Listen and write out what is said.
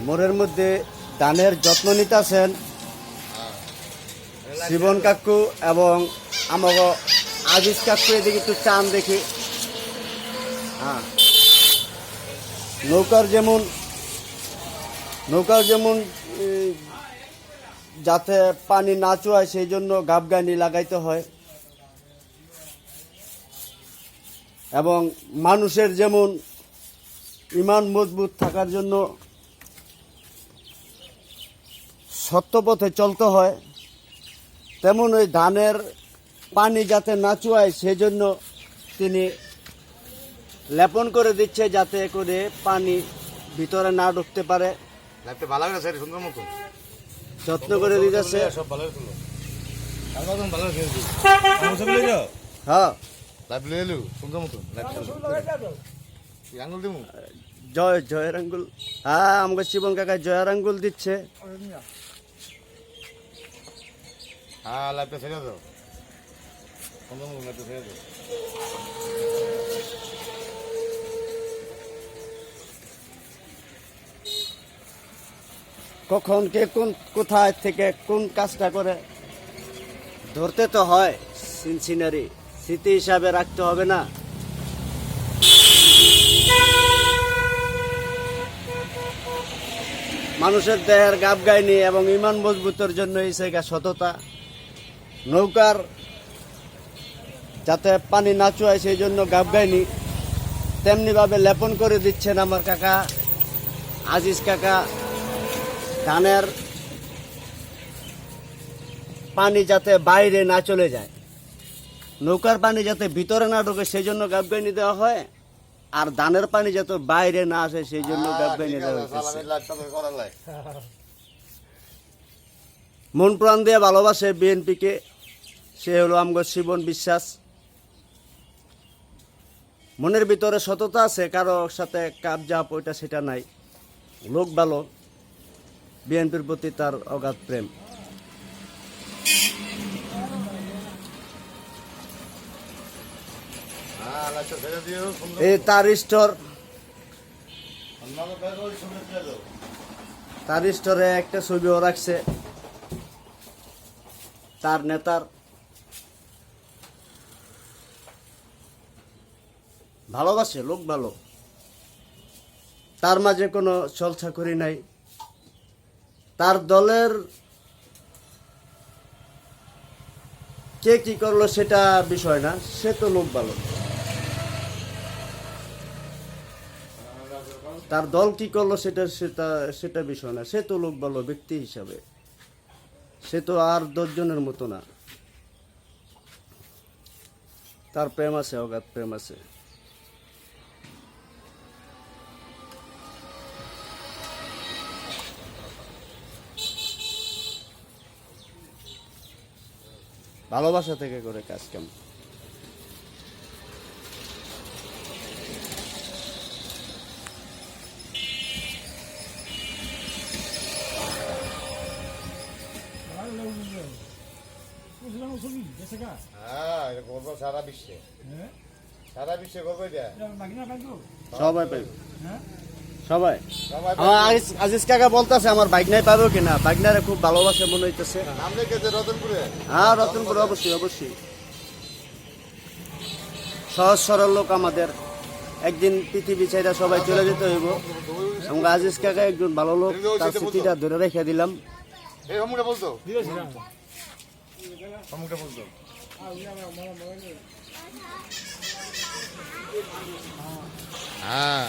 মোড়ের মধ্যে ধানের যত্ন নিতেছেন শিবন কাকু এবং আমাকে আজিজ কাকু। এদিকে একটু চান দেখি। হ্যাঁ, নৌকার যেমন যাতে পানি না চুয়ায় সেই জন্য গাবগানি লাগাইতে হয়, এবং মানুষের যেমন ইমান মজবুত থাকার জন্য সত্য পথে চলতে হয়, তেমন ওই ধানের পানি যাতে না চুয়ায় সেই জন্য তিনি লেপন করে দিচ্ছে, যাতে করে পানি ভিতরে না ঢুকতে পারে। যত্ন করে দিতেছে। হ্যাঁ, জয়ের আঙ্গুল। হ্যাঁ, আমাকে শিবন কাকা জয়ের আঙ্গুল দিচ্ছে। কখন কে কোথায় থেকে কোন কাজটা করে ধরতে তো হয়। সিনারি স্মৃতি হিসাবে রাখতে হবে না। মানুষের দেহের গাবগাইনি এবং ইমান মজবুতের জন্য এই জায়গা সততা। নৌকার যাতে পানি না চুয়ায় সেই জন্য গাবগাইনি তেমনি ভাবে লেপন করে দিচ্ছেন আমার কাকা আজিজ কাকা। ধানের পানি যাতে বাইরে না চলে যায়, নৌকার পানি যাতে ভিতরে না ঢোকে সেই জন্য গাবগাইনি দেওয়া হয়, আর ধানের পানি যাতে বাইরে না আসে সেই জন্য গাবগাইনি দেওয়া হয়েছে। মন প্রাণ দিয়ে ভালোবাসে বিএনপিকে, সে হলো আমগো শিবন বিশ্বাস। মনের ভিতরে সততা আছে, কারো সাথে কাবজাপ ওইটা সেটা নাই। লোক ভালো, বিএনপির প্রতি তার অগাধ প্রেম। এই তার স্টোরে একটা ছবিও রাখছে তার নেতার। ভালোবাসে, লোক ভালো, তার মাঝে কোনো ছলছাকরি নাই। তার দলের কে কি করলো সেটা বিষয় না, সে তো লোক ভালো। তার দল কি করলো সেটা বিষয় না, সে তো লোক ভালো ব্যক্তি হিসাবে। সে তো আর 10 জনের মতো না, তার প্রেম আছে, অগাধ প্রেম আছে। ভালোবাসা থেকে করে কাজ কাম। সারা বিশ্বে সবাই পাইব, সবাই। আমার আজিজ কাকা বলতেছে আমার বাইকনাই পাবো কিনা, বাইকনারে খুব ভালোবাসে মনে হইতেছে। হ্যাঁ, রতনপুরে অবশ্যই অবশ্যই। সহজ সরল লোক আমাদের, একদিন পৃথিবী ছেড়ে সবাই চলে যেতে হইব। আমাকে আজিজ কাকা একজন ভালো লোক, তার স্মৃতিটা ধরে রেখে দিলাম। হ্যাঁ,